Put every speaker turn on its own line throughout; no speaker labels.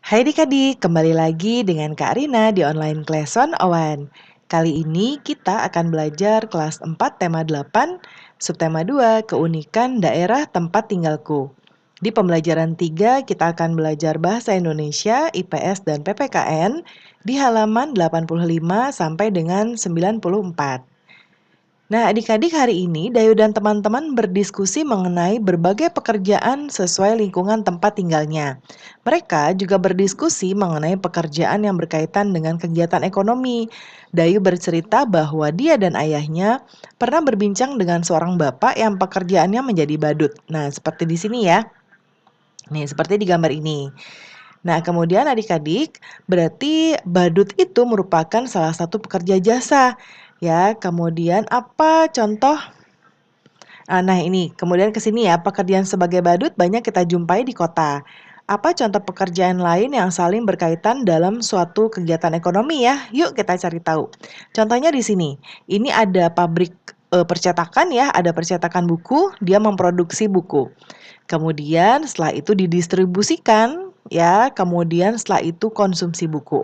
Hai adik-adik, kembali lagi dengan Kak Rina di online Class 101. Kali ini kita akan belajar kelas 4 tema 8, subtema 2, keunikan daerah tempat tinggalku. Di pembelajaran 3 kita akan belajar bahasa Indonesia, IPS dan PPKN di halaman 85 sampai dengan 94. Nah, adik-adik, hari ini Dayu dan teman-teman berdiskusi mengenai berbagai pekerjaan sesuai lingkungan tempat tinggalnya. Mereka juga berdiskusi mengenai pekerjaan yang berkaitan dengan kegiatan ekonomi. Dayu bercerita bahwa dia dan ayahnya pernah berbincang dengan seorang bapak yang pekerjaannya menjadi badut. Nah, seperti di sini ya. Nih, seperti di gambar ini. Nah, kemudian adik-adik, berarti badut itu merupakan salah satu pekerja jasa. Ya, kemudian apa contoh. Nah ini, kemudian ke sini ya, pekerjaan sebagai badut banyak kita jumpai di kota. Apa contoh pekerjaan lain yang saling berkaitan dalam suatu kegiatan ekonomi ya? Yuk kita cari tahu. Contohnya di sini, ini ada pabrik percetakan ya, ada percetakan buku, dia memproduksi buku. Kemudian setelah itu didistribusikan ya, kemudian setelah itu konsumsi buku.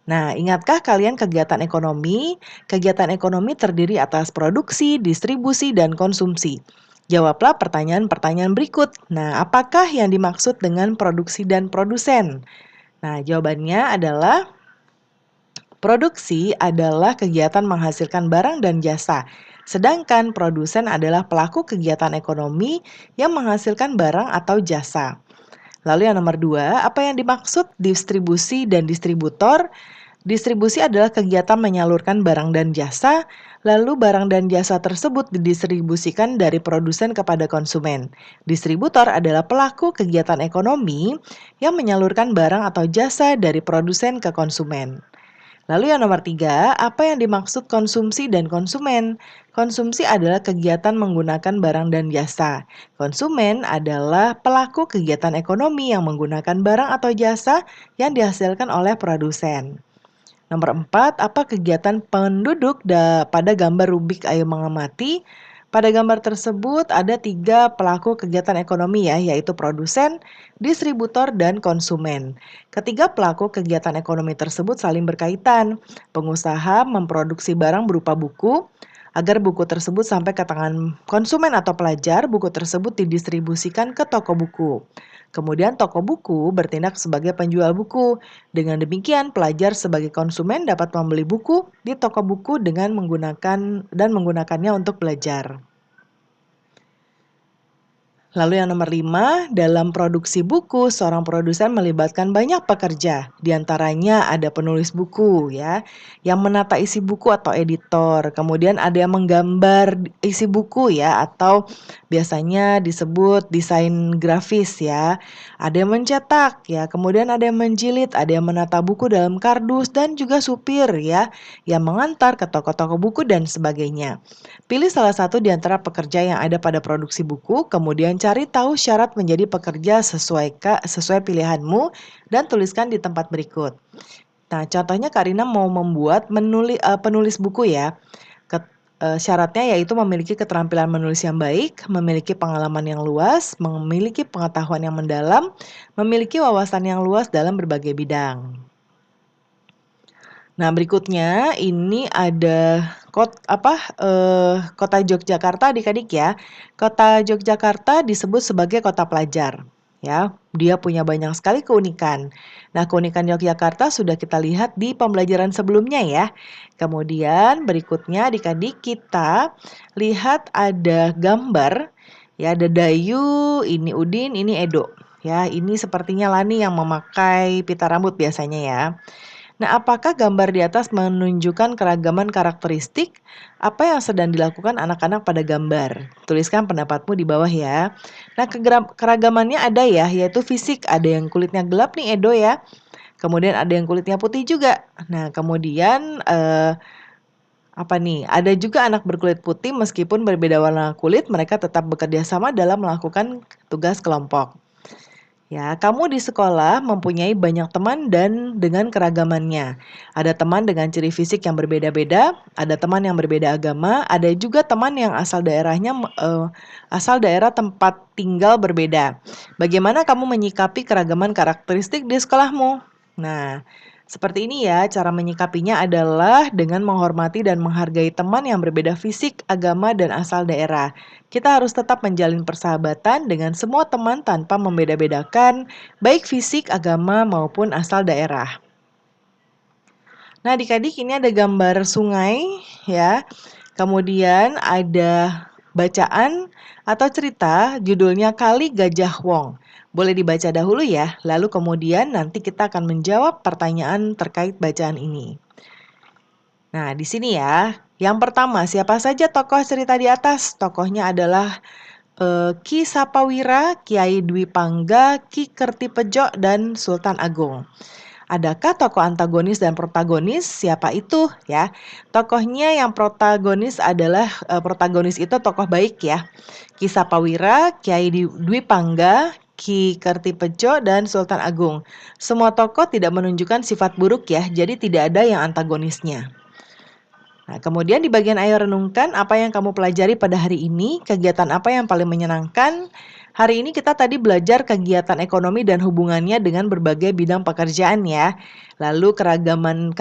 Nah, ingatkah kalian kegiatan ekonomi? Kegiatan ekonomi terdiri atas produksi, distribusi, dan konsumsi. Jawablah pertanyaan-pertanyaan berikut. Nah, apakah yang dimaksud dengan produksi dan produsen? Nah, jawabannya adalah produksi adalah kegiatan menghasilkan barang dan jasa. Sedangkan produsen adalah pelaku kegiatan ekonomi yang menghasilkan barang atau jasa. Lalu yang nomor 2, apa yang dimaksud distribusi dan distributor? Distribusi adalah kegiatan menyalurkan barang dan jasa, lalu barang dan jasa tersebut didistribusikan dari produsen kepada konsumen. Distributor adalah pelaku kegiatan ekonomi yang menyalurkan barang atau jasa dari produsen ke konsumen. Lalu yang nomor 3, apa yang dimaksud konsumsi dan konsumen? Konsumsi adalah kegiatan menggunakan barang dan jasa. Konsumen adalah pelaku kegiatan ekonomi yang menggunakan barang atau jasa yang dihasilkan oleh produsen. Nomor 4, apa kegiatan penduduk pada gambar Rubik Ayo Mengamati? Pada gambar tersebut ada 3 pelaku kegiatan ekonomi ya, yaitu produsen, distributor, dan konsumen. Ketiga pelaku kegiatan ekonomi tersebut saling berkaitan. Pengusaha memproduksi barang berupa buku, agar buku tersebut sampai ke tangan konsumen atau pelajar, buku tersebut didistribusikan ke toko buku. Kemudian toko buku bertindak sebagai penjual buku. Dengan demikian, pelajar sebagai konsumen dapat membeli buku di toko buku dengan menggunakannya untuk belajar. Lalu yang nomor 5, dalam produksi buku, seorang produsen melibatkan banyak pekerja. Di antaranya ada penulis buku ya, yang menata isi buku atau editor. Kemudian ada yang menggambar isi buku ya, atau biasanya disebut desain grafis ya. Ada yang mencetak ya, kemudian ada yang menjilid, ada yang menata buku dalam kardus, dan juga supir ya, yang mengantar ke toko-toko buku dan sebagainya. Pilih salah satu di antara pekerja yang ada pada produksi buku, kemudian cari tahu syarat menjadi pekerja sesuai pilihanmu dan tuliskan di tempat berikut. Nah, contohnya Karina mau membuat penulis buku ya. Syaratnya yaitu memiliki keterampilan menulis yang baik, memiliki pengalaman yang luas, memiliki pengetahuan yang mendalam, memiliki wawasan yang luas dalam berbagai bidang. Nah, berikutnya ini ada kota Yogyakarta adik-adik ya. Kota Yogyakarta disebut sebagai kota pelajar. Ya, dia punya banyak sekali keunikan. Nah, keunikan Yogyakarta sudah kita lihat di pembelajaran sebelumnya ya. Kemudian berikutnya adik-adik kita lihat ada gambar. Ya, ada Dayu, ini Udin, ini Edo. Ya, ini sepertinya Lani yang memakai pita rambut biasanya ya. Nah, apakah gambar di atas menunjukkan keragaman karakteristik? Apa yang sedang dilakukan anak-anak pada gambar? Tuliskan pendapatmu di bawah ya. Nah, keragamannya ada ya, yaitu fisik. Ada yang kulitnya gelap nih Edo ya. Kemudian ada yang kulitnya putih juga. Nah, kemudian apa nih? Ada juga anak berkulit putih meskipun berbeda warna kulit, mereka tetap bekerja sama dalam melakukan tugas kelompok. Ya, kamu di sekolah mempunyai banyak teman dan dengan keragamannya. Ada teman dengan ciri fisik yang berbeda-beda, ada teman yang berbeda agama, ada juga teman yang asal daerah tempat tinggal berbeda. Bagaimana kamu menyikapi keragaman karakteristik di sekolahmu? Nah, seperti ini ya, cara menyikapinya adalah dengan menghormati dan menghargai teman yang berbeda fisik, agama, dan asal daerah. Kita harus tetap menjalin persahabatan dengan semua teman tanpa membeda-bedakan, baik fisik, agama, maupun asal daerah. Nah, adik-adik ini ada gambar sungai ya. Kemudian ada bacaan atau cerita judulnya Kali Gajah Wong. Boleh dibaca dahulu ya, lalu kemudian nanti kita akan menjawab pertanyaan terkait bacaan ini. Nah, di sini ya. Yang pertama, siapa saja tokoh cerita di atas? Tokohnya adalah Ki Sapawira, Kiai Dwi Pangga, Ki Kertipejo, dan Sultan Agung. Adakah tokoh antagonis dan protagonis? Siapa itu ya? Tokohnya yang protagonis itu tokoh baik ya. Ki Sapawira, Dwi Pangga, Ki Kertipejo, dan Sultan Agung. Semua tokoh tidak menunjukkan sifat buruk ya, jadi tidak ada yang antagonisnya. Nah, kemudian di bagian ayo renungkan apa yang kamu pelajari pada hari ini, kegiatan apa yang paling menyenangkan. Hari ini kita tadi belajar kegiatan ekonomi dan hubungannya dengan berbagai bidang pekerjaan ya. Lalu keragaman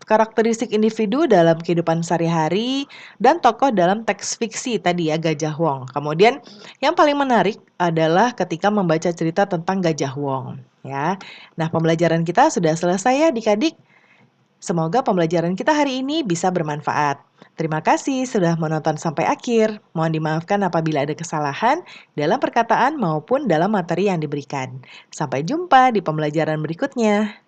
karakteristik individu dalam kehidupan sehari-hari dan tokoh dalam teks fiksi tadi ya Gajah Wong. Kemudian yang paling menarik adalah ketika membaca cerita tentang Gajah Wong ya. Nah, pembelajaran kita sudah selesai ya adik-adik. Semoga pembelajaran kita hari ini bisa bermanfaat. Terima kasih sudah menonton sampai akhir. Mohon dimaafkan apabila ada kesalahan dalam perkataan maupun dalam materi yang diberikan. Sampai jumpa di pembelajaran berikutnya.